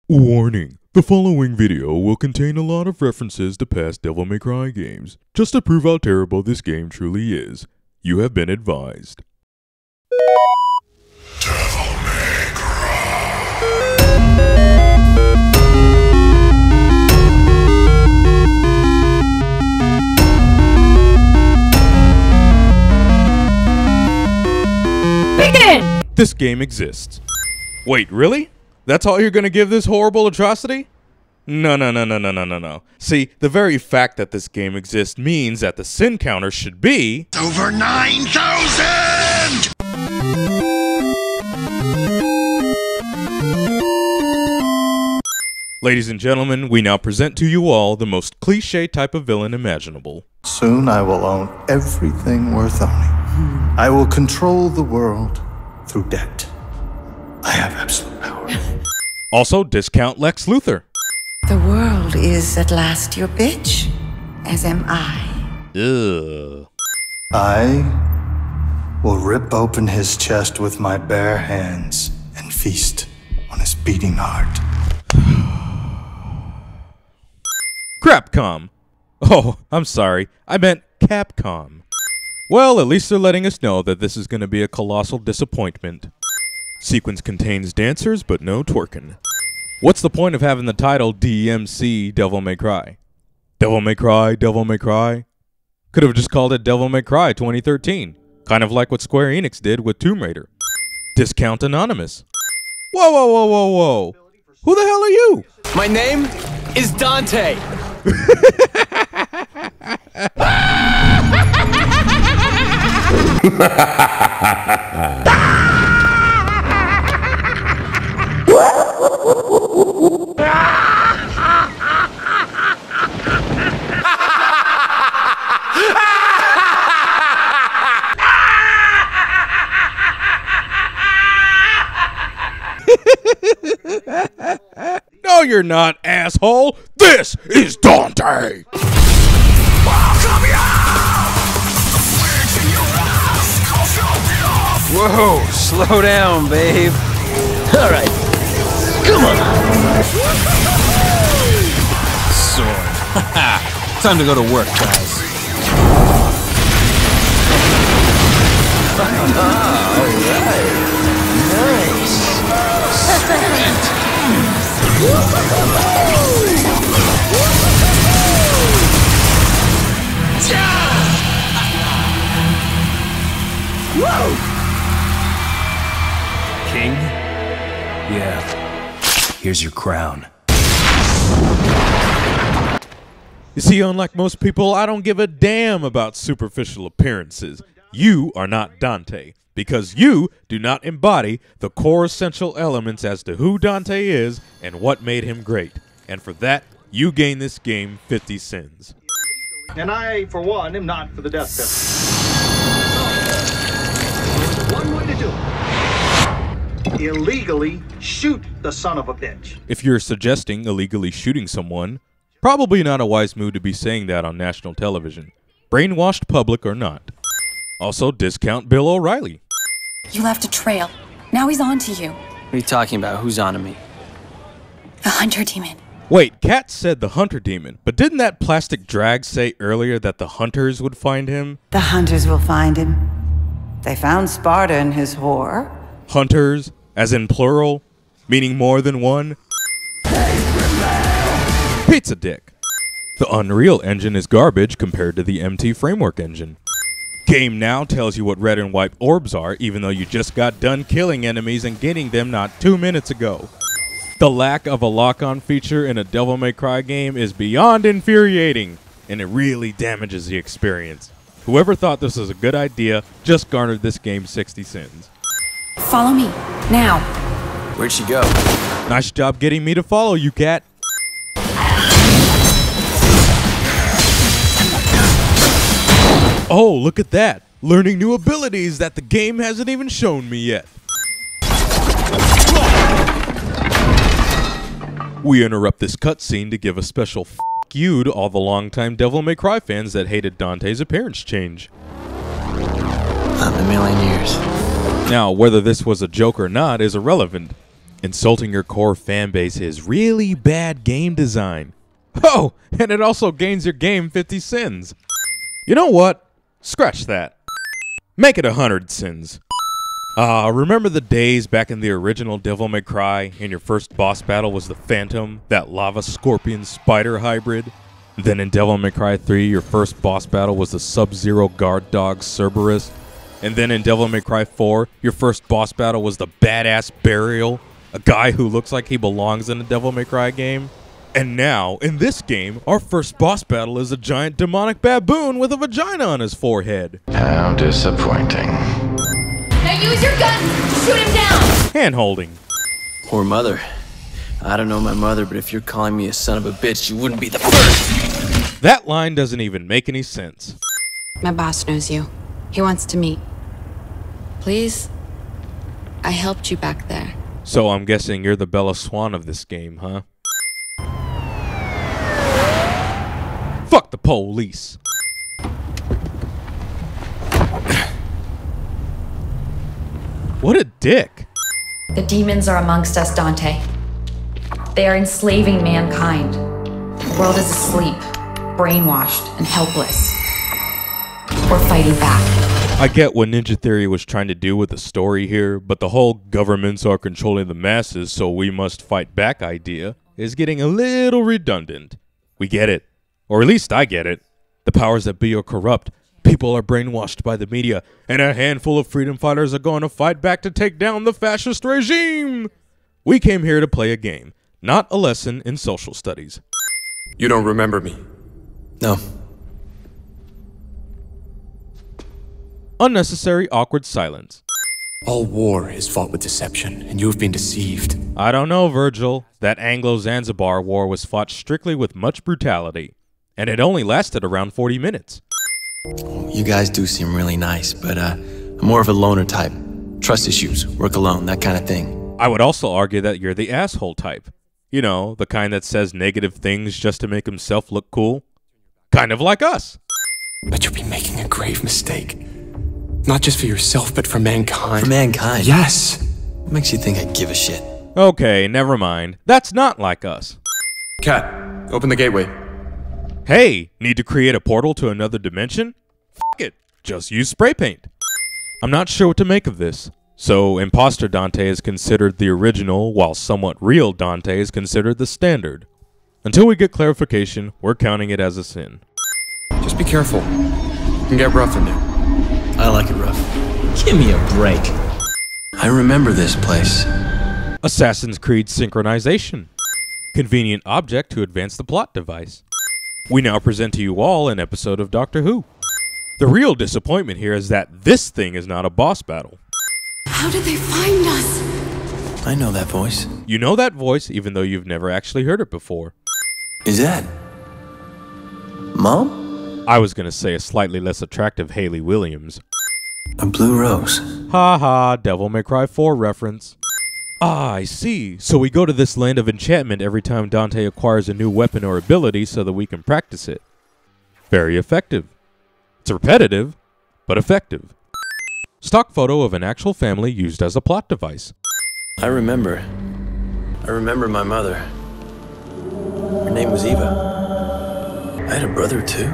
Warning. The following video will contain a lot of references to past Devil May Cry games, just to prove how terrible this game truly is. You have been advised. Devil May Cry. Begin! This game exists. Wait, really? That's all you're gonna give this horrible atrocity? No. See, the very fact that this game exists means that the sin counter should be over 9,000! Ladies and gentlemen, we now present to you all the most cliché type of villain imaginable. Soon I will own everything worth owning. I will control the world through debt. I have absolute power. Also, discount Lex Luthor. The world is at last your bitch, as am I. Ugh. I will rip open his chest with my bare hands and feast on his beating heart. Crapcom. Oh, I'm sorry. I meant Capcom. Well, at least they're letting us know that this is going to be a colossal disappointment. Sequence contains dancers, but no twerking. What's the point of having the title DmC Devil May Cry? Devil May Cry, Devil May Cry? Could have just called it Devil May Cry 2013. Kind of like what Square Enix did with Tomb Raider. Discount Anonymous. Whoa. Who the hell are you? My name is Dante. No, you're not, asshole. This is Dante. Whoa, slow down, babe. All right, come on. Sword. Time to go to work, guys. All right. Nice. Whoa! King? Yeah. Here's your crown. You see, unlike most people, I don't give a damn about superficial appearances. You are not Dante, because you do not embody the core essential elements as to who Dante is and what made him great. And for that, you gain this game 50 sins. And I, for one, am not for the death penalty. One way to do it. Illegally shoot the son of a bitch. If you're suggesting illegally shooting someone, probably not a wise move to be saying that on national television, brainwashed public or not. Also, discount Bill O'Reilly. You left a trail. Now he's on to you. What are you talking about? Who's on to me? The hunter demon. Wait, Kat said the hunter demon, but didn't that plastic drag say earlier that the hunters would find him? The hunters will find him. They found Sparta and his whore. Hunters, as in plural, meaning more than one? Pizza dick. The Unreal Engine is garbage compared to the MT Framework engine. Game Now tells you what red and white orbs are, even though you just got done killing enemies and getting them not 2 minutes ago. The lack of a lock-on feature in a Devil May Cry game is beyond infuriating, and it really damages the experience. Whoever thought this was a good idea just garnered this game 60 sins. Follow me. Now. Where'd she go? Nice job getting me to follow you, Kat. Oh, look at that. Learning new abilities that the game hasn't even shown me yet. We interrupt this cutscene to give a special f*** you to all the longtime Devil May Cry fans that hated Dante's appearance change. Not in a million years. Now, whether this was a joke or not is irrelevant. Insulting your core fanbase is really bad game design. Oh, and it also gains your game 50 sins. You know what? Scratch that. Make it 100 sins. Remember the days back in the original Devil May Cry and your first boss battle was the Phantom, that lava scorpion spider hybrid? Then in Devil May Cry 3, your first boss battle was the Sub-Zero guard dog Cerberus. And then in Devil May Cry 4, your first boss battle was the badass Burial, a guy who looks like he belongs in a Devil May Cry game. And now, in this game, our first boss battle is a giant demonic baboon with a vagina on his forehead. How disappointing. Now use your gun to shoot him down! Hand-holding. Poor mother. I don't know my mother, but if you're calling me a son of a bitch, you wouldn't be the first. That line doesn't even make any sense. My boss knows you. He wants to meet. Please? I helped you back there. So I'm guessing you're the Bella Swan of this game, huh? Fuck the police. What a dick. The demons are amongst us, Dante. They are enslaving mankind. The world is asleep, brainwashed, and helpless. We're fighting back. I get what Ninja Theory was trying to do with the story here, but the whole governments are controlling the masses, so we must fight back idea is getting a little redundant. We get it. Or at least I get it. The powers that be are corrupt. People are brainwashed by the media, and a handful of freedom fighters are going to fight back to take down the fascist regime. We came here to play a game, not a lesson in social studies. You don't remember me? No. Unnecessary awkward silence. All war is fought with deception, and you have been deceived. I don't know, Virgil. That Anglo-Zanzibar war was fought strictly with much brutality, and it only lasted around 40 minutes. You guys do seem really nice, but I'm more of a loner type. Trust issues, work alone, that kind of thing. I would also argue that you're the asshole type. You know, the kind that says negative things just to make himself look cool. Kind of like us. But you'll be making a grave mistake. Not just for yourself, but for mankind. For mankind? Yes! What makes you think I give a shit? Okay, never mind. That's not like us. Cat, open the gateway. Hey, need to create a portal to another dimension? F it, just use spray paint. I'm not sure what to make of this. So, Imposter Dante is considered the original, while somewhat real Dante is considered the standard. Until we get clarification, we're counting it as a sin. Just be careful. You can get rough in there. I like it rough. Give me a break. I remember this place. Assassin's Creed synchronization. Convenient object to advance the plot device. We now present to you all an episode of Doctor Who. The real disappointment here is that this thing is not a boss battle. How did they find us? I know that voice. You know that voice even though you've never actually heard it before. Is that Mom? I was gonna say a slightly less attractive Hayley Williams. A blue rose. Ha ha, Devil May Cry 4 reference. Ah, I see. So we go to this land of enchantment every time Dante acquires a new weapon or ability so that we can practice it. Very effective. It's repetitive, but effective. Stock photo of an actual family used as a plot device. I remember my mother. Her name was Eva. I had a brother too.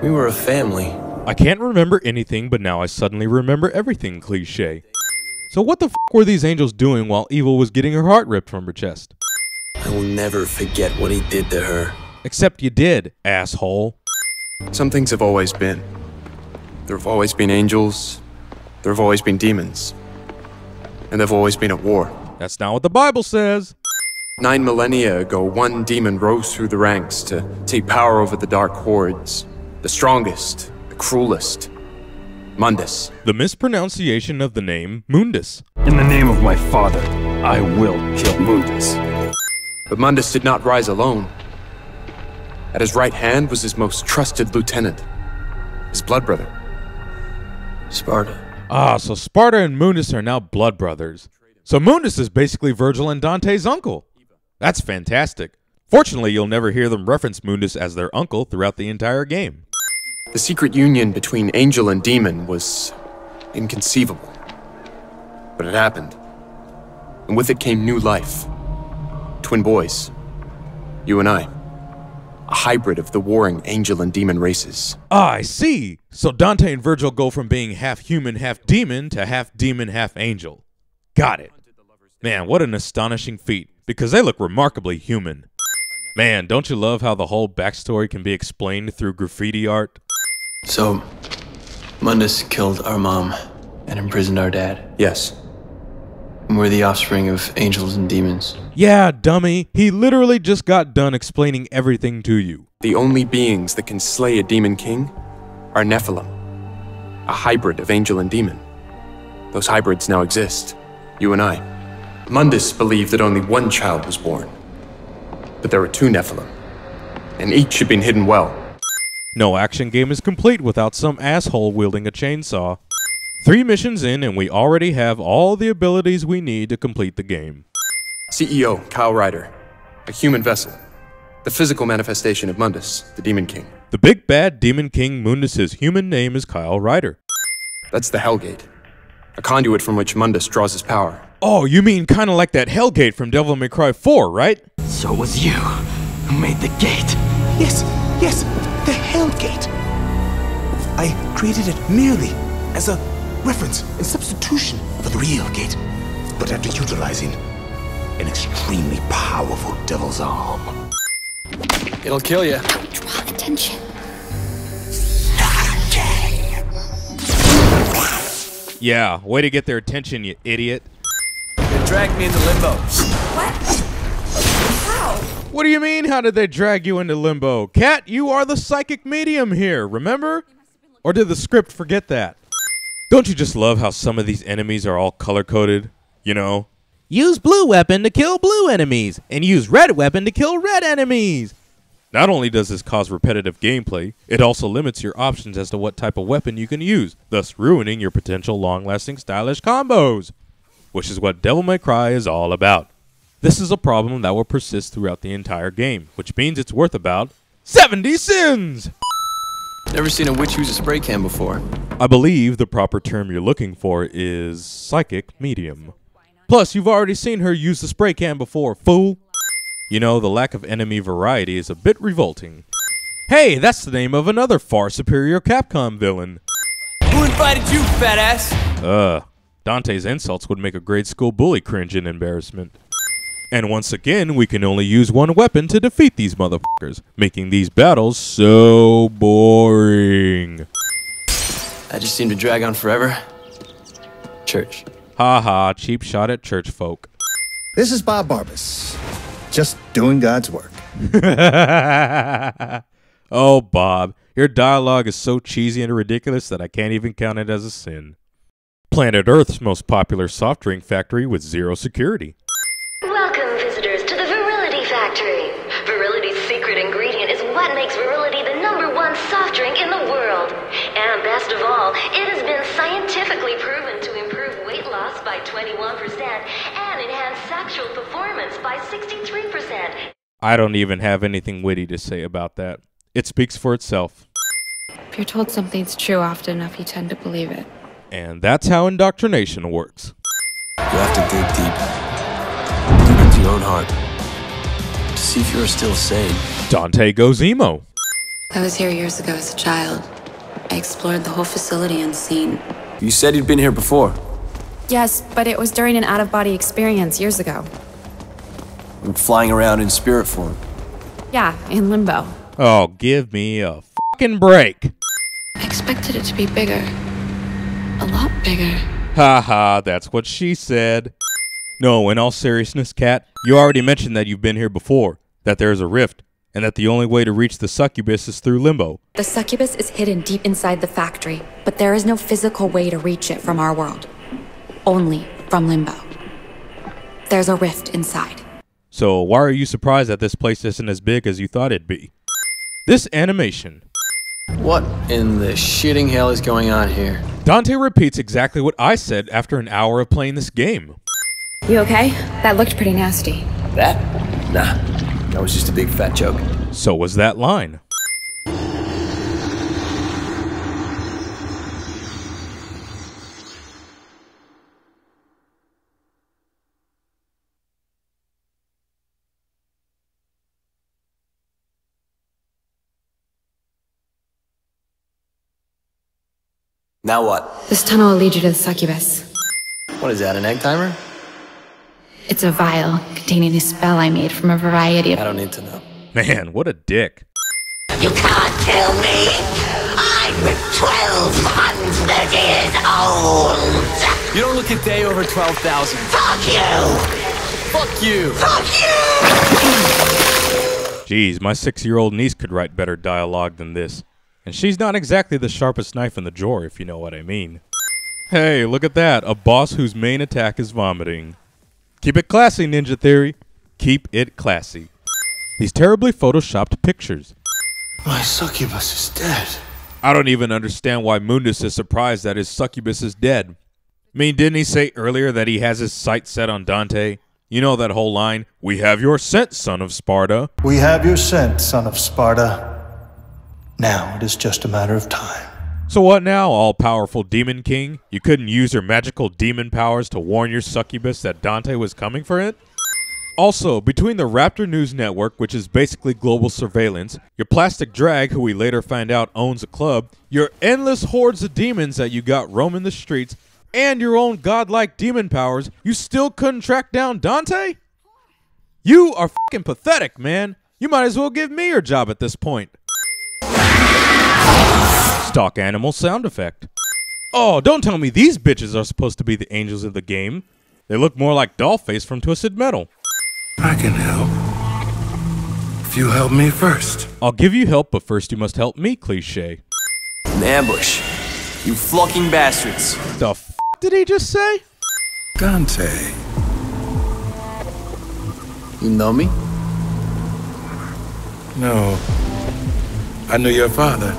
We were a family. I can't remember anything, but now I suddenly remember everything cliché. So what the f were these angels doing while Eva was getting her heart ripped from her chest? I will never forget what he did to her. Except you did, asshole. Some things have always been. There have always been angels. There have always been demons. And there have always been at war. That's not what the Bible says. 9 millennia ago, one demon rose through the ranks to take power over the dark hordes. The strongest, the cruelest. Mundus. The mispronunciation of the name Mundus. In the name of my father, I will kill Mundus. But Mundus did not rise alone. At his right hand was his most trusted lieutenant, his blood brother. Sparta. Ah, so Sparta and Mundus are now blood brothers. So Mundus is basically Virgil and Dante's uncle. That's fantastic. Fortunately, you'll never hear them reference Mundus as their uncle throughout the entire game. The secret union between angel and demon was inconceivable. But it happened. and with it came new life. Twin boys. You and I. A hybrid of the warring angel and demon races. Ah, I see. So Dante and Virgil go from being half human, half demon to half demon, half angel. Got it. Man, what an astonishing feat, because they look remarkably human. Man, don't you love how the whole backstory can be explained through graffiti art? So, Mundus killed our mom and imprisoned our dad. Yes. And we're the offspring of angels and demons. Yeah, dummy. He literally just got done explaining everything to you. The only beings that can slay a demon king are Nephilim, a hybrid of angel and demon. Those hybrids now exist, you and I. Mundus believed that only one child was born, but there were two Nephilim, and each had been hidden well. No action game is complete without some asshole wielding a chainsaw. 3 missions in and we already have all the abilities we need to complete the game. CEO Kyle Ryder, a human vessel, the physical manifestation of Mundus, the Demon King. The big bad Demon King Mundus' human name is Kyle Ryder. That's the Hellgate, a conduit from which Mundus draws his power. Oh, you mean kinda like that Hellgate from Devil May Cry 4, right? So it was you who made the gate. Yes, the Hellgate. I created it merely as a reference and substitution for the real gate, but after utilizing an extremely powerful devil's arm. It'll kill you. Draw attention. Yeah, way to get their attention, you idiot. They dragged me into limbo. What? How? What do you mean, how did they drag you into limbo? Cat, you are the psychic medium here, remember? Or did the script forget that? Don't you just love how some of these enemies are all color-coded? You know? Use blue weapon to kill blue enemies, and use red weapon to kill red enemies. Not only does this cause repetitive gameplay, it also limits your options as to what type of weapon you can use, thus ruining your potential long-lasting stylish combos. Which is what Devil May Cry is all about. This is a problem that will persist throughout the entire game, which means it's worth about 70 sins! Never seen a witch use a spray can before. I believe the proper term you're looking for is psychic medium. Plus, you've already seen her use the spray can before, fool. You know, the lack of enemy variety is a bit revolting. Hey, that's the name of another far superior Capcom villain. Who invited you, fat ass? Dante's insults would make a grade school bully cringe in embarrassment. And once again, we can only use one weapon to defeat these motherfuckers, making these battles so boring. I just seem to drag on forever. Church. Haha, cheap shot at church folk. This is Bob Barbas, just doing God's work. Oh, Bob, your dialogue is so cheesy and ridiculous that I can't even count it as a sin. Planet Earth's most popular soft drink factory with zero security. Welcome, visitors, to the Virility Factory. Virility's secret ingredient is what makes Virility the #1 soft drink in the world. And best of all, it has been scientifically proven to improve weight loss by 21% and enhance sexual performance by 63%. I don't even have anything witty to say about that. It speaks for itself. If you're told something's true often enough, you tend to believe it. And that's how indoctrination works. You have to dig deep into your own heart to see if you're still sane. Dante goes emo. I was here years ago as a child. I explored the whole facility unseen. You said you'd been here before. Yes, but it was during an out-of-body experience years ago. I'm flying around in spirit form. Yeah, in limbo. Oh, give me a fucking break. I expected it to be bigger. A lot bigger. Haha, that's what she said. No, in all seriousness, Kat, you already mentioned that you've been here before, that there is a rift, and that the only way to reach the succubus is through limbo. The succubus is hidden deep inside the factory, but there is no physical way to reach it from our world. Only from limbo. There's a rift inside. So why are you surprised that this place isn't as big as you thought it'd be? This animation. What in the shitting hell is going on here? Dante repeats exactly what I said after an hour of playing this game. You okay? That looked pretty nasty. That? Nah, that was just a big fat joke. So was that line. Now what? This tunnel will lead you to the succubus. What is that, an egg timer? It's a vial containing a spell I made from a variety of... I don't need to know. Man, what a dick. You can't kill me! I'm 1,200 years old! You don't look a day over 12,000. Fuck you! Fuck you! Fuck you! Jeez, my 6-year-old niece could write better dialogue than this. And she's not exactly the sharpest knife in the drawer, if you know what I mean. Hey, look at that. A boss whose main attack is vomiting. Keep it classy, Ninja Theory. Keep it classy. These terribly photoshopped pictures. My succubus is dead. I don't even understand why Mundus is surprised that his succubus is dead. I mean, didn't he say earlier that he has his sights set on Dante? You know that whole line, "We have your scent, son of Sparta." We have your scent, son of Sparta. Now it is just a matter of time. So what now, all-powerful Demon King? You couldn't use your magical demon powers to warn your succubus that Dante was coming for it? Also, between the Raptor News Network, which is basically global surveillance, your plastic drag, who we later find out owns a club, your endless hordes of demons that you got roaming the streets, and your own godlike demon powers, you still couldn't track down Dante? You are fucking pathetic, man. You might as well give me your job at this point. Stock animal sound effect. Oh, don't tell me these bitches are supposed to be the angels of the game. They look more like Dollface from Twisted Metal. I can help. If you help me first. I'll give you help, but first you must help me, cliche. An ambush. You flunking bastards. The f did he just say? Dante. You know me? No. I knew your father,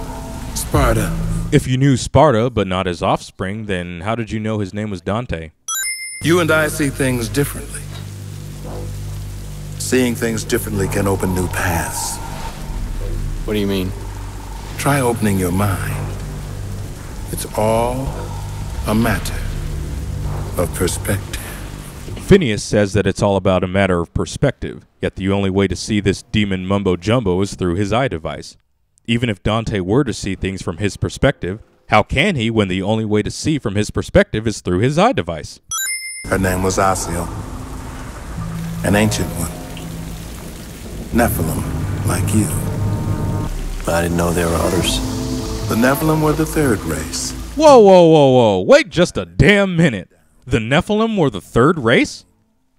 Sparta. If you knew Sparta, but not his offspring, then how did you know his name was Dante? You and I see things differently. Seeing things differently can open new paths. What do you mean? Try opening your mind. It's all a matter of perspective. Phineas says that it's all about a matter of perspective, yet the only way to see this demon mumbo-jumbo is through his eye device. Even if Dante were to see things from his perspective, how can he when the only way to see from his perspective is through his eye device? Her name was Asio, an ancient one. Nephilim, like you. I didn't know there were others. The Nephilim were the third race. Whoa, whoa, whoa, whoa. Wait just a damn minute. The Nephilim were the third race?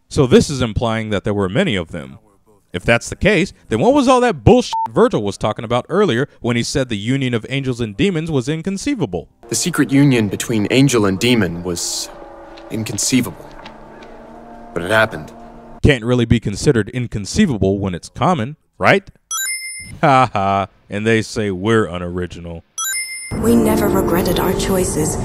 So this is implying that there were many of them. If that's the case, then what was all that bullshit Virgil was talking about earlier when he said the union of angels and demons was inconceivable? The secret union between angel and demon was inconceivable. But it happened. Can't really be considered inconceivable when it's common, right? Ha ha, and they say we're unoriginal. We never regretted our choices,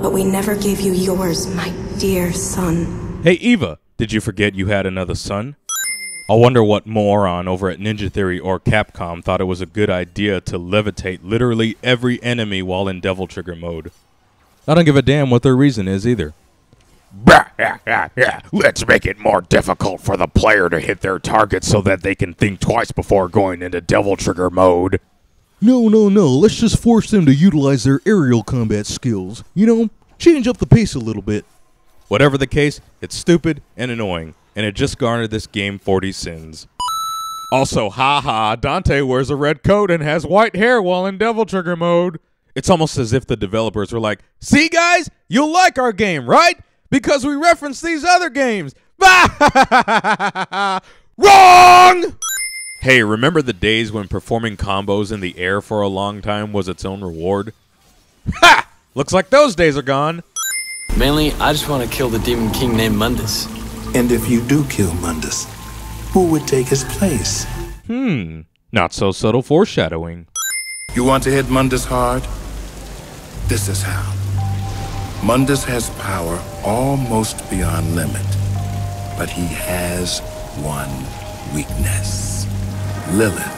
but we never gave you yours, my dear son. Hey Eva, did you forget you had another son? I wonder what moron over at Ninja Theory or Capcom thought it was a good idea to levitate literally every enemy while in Devil Trigger mode. I don't give a damn what their reason is either. Let's make it more difficult for the player to hit their target so that they can think twice before going into Devil Trigger mode. No, let's just force them to utilize their aerial combat skills. You know, change up the pace a little bit. Whatever the case, it's stupid and annoying, and it just garnered this game 40 sins. Also, haha, Dante wears a red coat and has white hair while in Devil Trigger mode. It's almost as if the developers were like, see guys, you'll like our game, right? Because we reference these other games. Wrong! Hey, remember the days when performing combos in the air for a long time was its own reward? Ha! Looks like those days are gone. Mainly, I just want to kill the Demon King named Mundus. And if you do kill Mundus, who would take his place? Not so subtle foreshadowing. You want to hit Mundus hard? This is how. Mundus has power almost beyond limit, but he has one weakness. Lilith,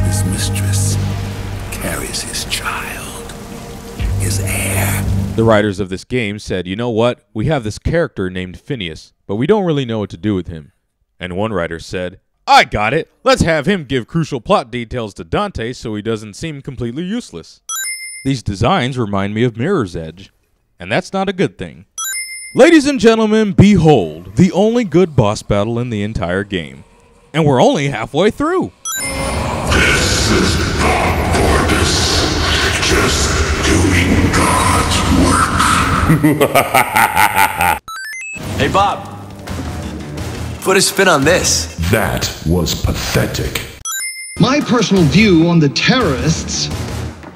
his mistress, carries his child, his heir. The writers of this game said, you know what, we have this character named Phineas, but we don't really know what to do with him. And one writer said, I got it, let's have him give crucial plot details to Dante so he doesn't seem completely useless. These designs remind me of Mirror's Edge, and that's not a good thing. Ladies and gentlemen, behold, the only good boss battle in the entire game. And we're only halfway through. This is not Mundus, just doing God's work. Hey, Bob. Put a spin on this. That was pathetic. My personal view on the terrorists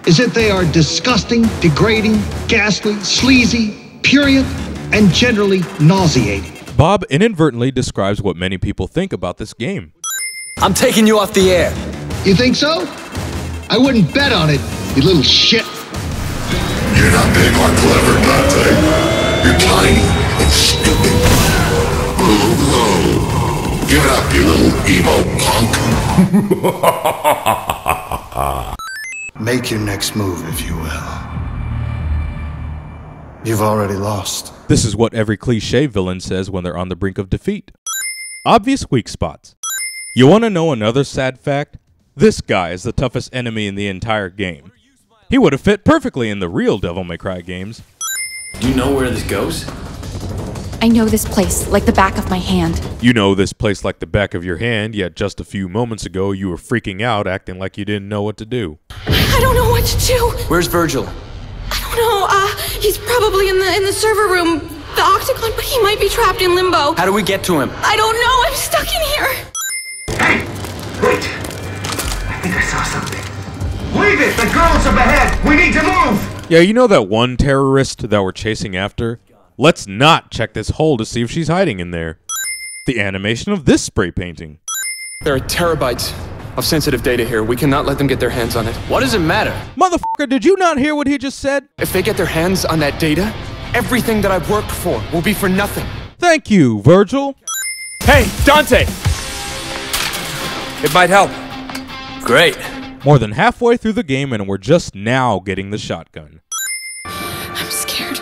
is that they are disgusting, degrading, ghastly, sleazy, purient, and generally nauseating. Bob inadvertently describes what many people think about this game. I'm taking you off the air. You think so? I wouldn't bet on it, you little shit. You're not big or clever, Dante. You're tiny and stupid. Give it up, you little emo punk. Make your next move, if you will. You've already lost. This is what every cliché villain says when they're on the brink of defeat. Obvious weak spots. You want to know another sad fact? This guy is the toughest enemy in the entire game. He would have fit perfectly in the real Devil May Cry games. Do you know where this goes? I know this place like the back of my hand. You know this place like the back of your hand, yet just a few moments ago you were freaking out, acting like you didn't know what to do. I don't know what to do. Where's Virgil? I don't know. He's probably in the server room, the Octagon, but he might be trapped in limbo. How do we get to him? I don't know. I'm stuck in here. Hey, wait. I think I saw something. Leave it! The girl's up ahead! We need to move! Yeah, you know that one terrorist that we're chasing after? Let's not check this hole to see if she's hiding in there. The animation of this spray painting. There are terabytes of sensitive data here. We cannot let them get their hands on it. What does it matter? Motherfucker, did you not hear what he just said? If they get their hands on that data, everything that I've worked for will be for nothing. Thank you, Virgil. Hey, Dante! It might help. Great. More than halfway through the game and we're just now getting the shotgun. I'm scared.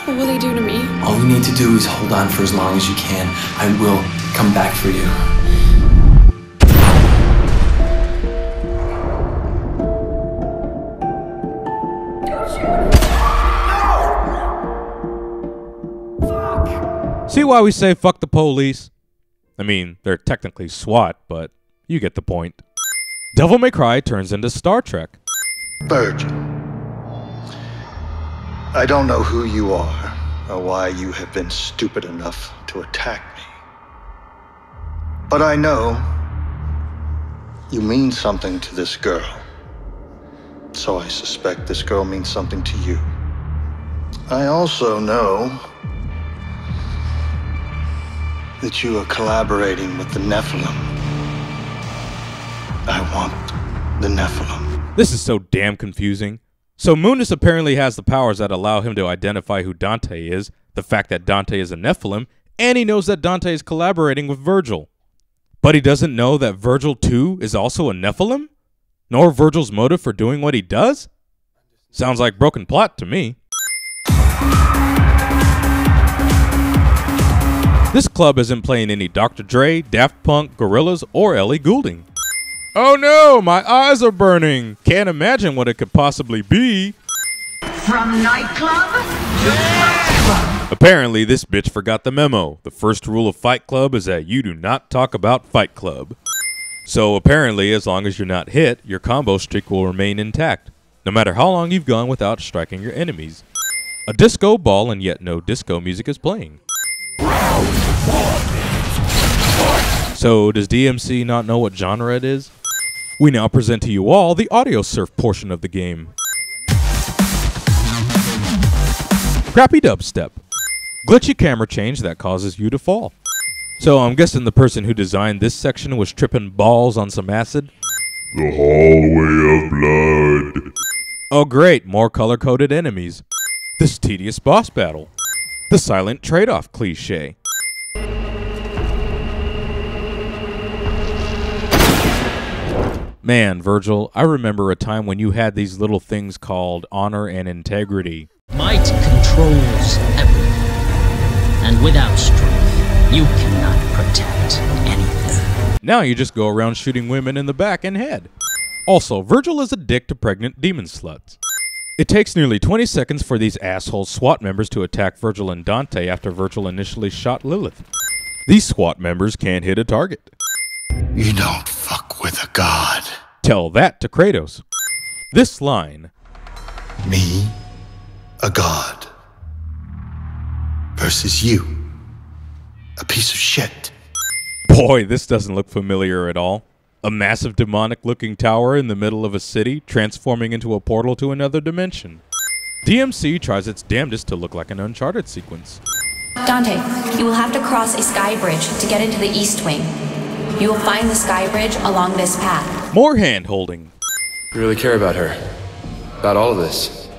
What will they do to me? All you need to do is hold on for as long as you can. I will come back for you. See why we say fuck the police? I mean, they're technically SWAT, but you get the point. Devil May Cry turns into Star Trek. Virgil, I don't know who you are or why you have been stupid enough to attack me. But I know you mean something to this girl. So I suspect this girl means something to you. I also know that you are collaborating with the Nephilim. I want the Nephilim. This is so damn confusing. So Mundus apparently has the powers that allow him to identify who Dante is, the fact that Dante is a Nephilim, and he knows that Dante is collaborating with Virgil. But he doesn't know that Virgil too is also a Nephilim? Nor Virgil's motive for doing what he does? Sounds like broken plot to me. This club isn't playing any Dr. Dre, Daft Punk, Gorillaz, or Ellie Goulding. Oh no, my eyes are burning. Can't imagine what it could possibly be. From nightclub to Fight Club. Apparently, this bitch forgot the memo. The first rule of Fight Club is that you do not talk about Fight Club. So apparently, as long as you're not hit, your combo streak will remain intact, no matter how long you've gone without striking your enemies. A disco ball and yet no disco music is playing. So, does DmC not know what genre it is? We now present to you all the audio surf portion of the game. Crappy dubstep. Glitchy camera change that causes you to fall. So I'm guessing the person who designed this section was tripping balls on some acid? The hallway of blood. Oh great, more color-coded enemies. This tedious boss battle. The silent trade-off cliché. Man, Virgil, I remember a time when you had these little things called honor and integrity. Might controls everything, and without strength, you cannot protect anything. Now you just go around shooting women in the back and head. Also, Virgil is a dick to pregnant demon sluts. It takes nearly 20 seconds for these asshole SWAT members to attack Virgil and Dante after Virgil initially shot Lilith. These SWAT members can't hit a target. You don't fuck with a god. Tell that to Kratos. This line. Me, a god, versus you, a piece of shit. Boy, this doesn't look familiar at all. A massive demonic-looking tower in the middle of a city, transforming into a portal to another dimension. DmC tries its damnedest to look like an Uncharted sequence. Dante, you will have to cross a sky bridge to get into the East Wing. You will find the sky bridge along this path. More hand-holding. You really care about her? About all of this?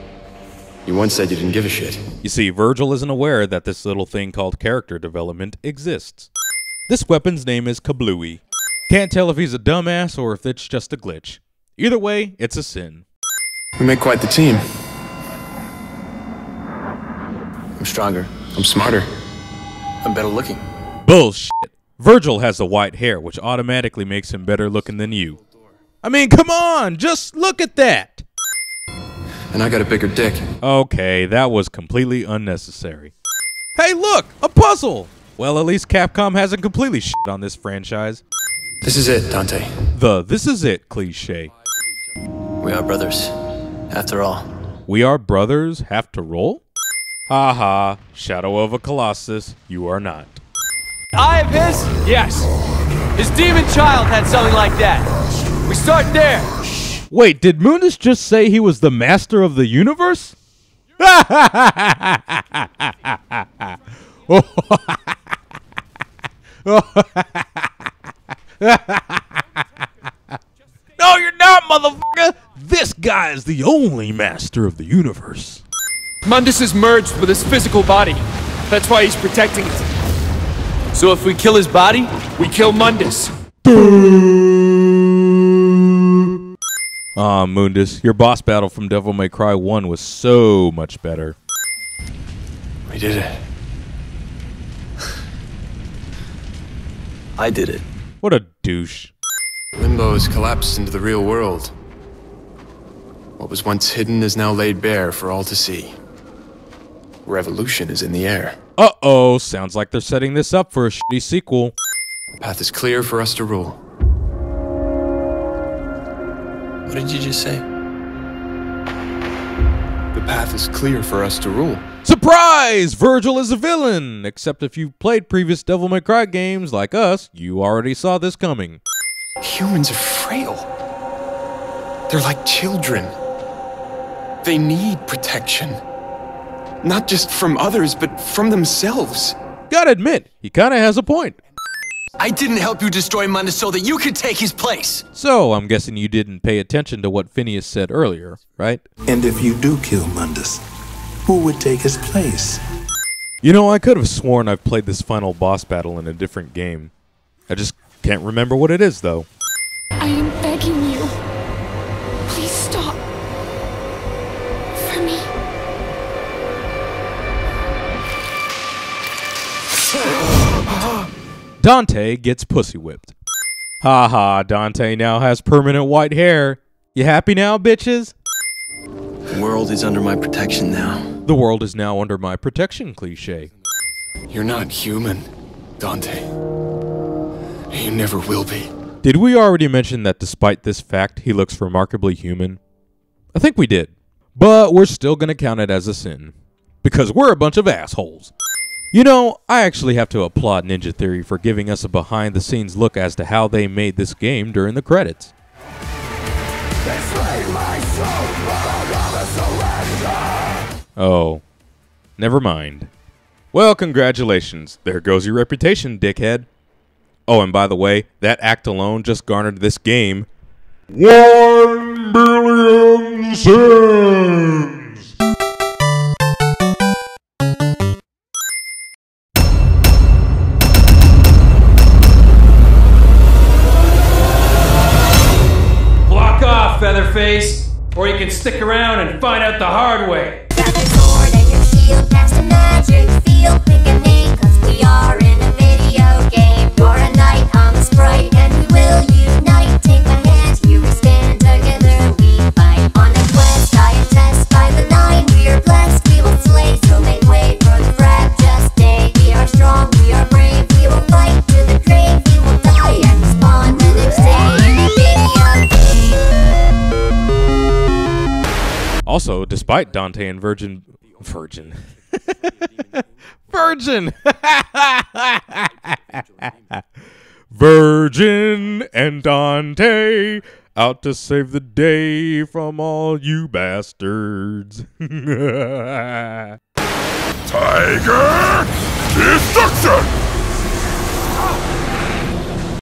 You once said you didn't give a shit. You see, Virgil isn't aware that this little thing called character development exists. This weapon's name is Kablooey. Can't tell if he's a dumbass or if it's just a glitch. Either way, it's a sin. We make quite the team. I'm stronger. I'm smarter. I'm better looking. Bullshit. Virgil has the white hair, which automatically makes him better looking than you. I mean, come on, just look at that. And I got a bigger dick. Okay, that was completely unnecessary. Hey, look, a puzzle. Well, at least Capcom hasn't completely shit on this franchise. This is it, Dante. The "this is it" cliche. We are brothers, after all. We are brothers, have to roll? Haha, Shadow of a Colossus, you are not. Eye of his? Yes. His demon child had something like that. We start there. Wait, did Mundus just say he was the master of the universe? No, you're not, motherfucker! This guy is the only master of the universe. Mundus is merged with his physical body. That's why he's protecting it. So if we kill his body, we kill Mundus. Aw, Mundus, your boss battle from Devil May Cry 1 was so much better. We did it. I did it. What a douche. Limbo has collapsed into the real world. What was once hidden is now laid bare for all to see. Revolution is in the air. Uh-oh, sounds like they're setting this up for a shitty sequel. The path is clear for us to rule. What did you just say? The path is clear for us to rule. Surprise! Virgil is a villain! Except if you've played previous Devil May Cry games like us, you already saw this coming. Humans are frail. They're like children. They need protection. Not just from others, but from themselves. Gotta admit, he kinda has a point. I didn't help you destroy Mundus so that you could take his place. So, I'm guessing you didn't pay attention to what Phineas said earlier, right? And if you do kill Mundus, who would take his place? You know, I could have sworn I've played this final boss battle in a different game. I just can't remember what it is, though. I am begging you. Please stop. For me. Dante gets pussy whipped. Haha, Dante now has permanent white hair. You happy now, bitches? The world is under my protection now. The world is now under my protection, cliche. You're not human, Dante. You never will be. Did we already mention that despite this fact, he looks remarkably human? I think we did. But we're still gonna count it as a sin. Because we're a bunch of assholes. You know, I actually have to applaud Ninja Theory for giving us a behind-the-scenes look as to how they made this game during the credits. Oh, never mind. Well, congratulations. There goes your reputation, dickhead. Oh, and by the way, that act alone just garnered this game 1 billion sins! Block off, Featherface, or you can stick around and find out the hard way. We are in a video game. You're a knight, I'm a sprite, and we will unite. Take my hand, here we stand together, we fight on a quest. I attest by Despite Dante and Virgin. Virgin and Dante out to save the day from all you bastards. Tiger Destruction!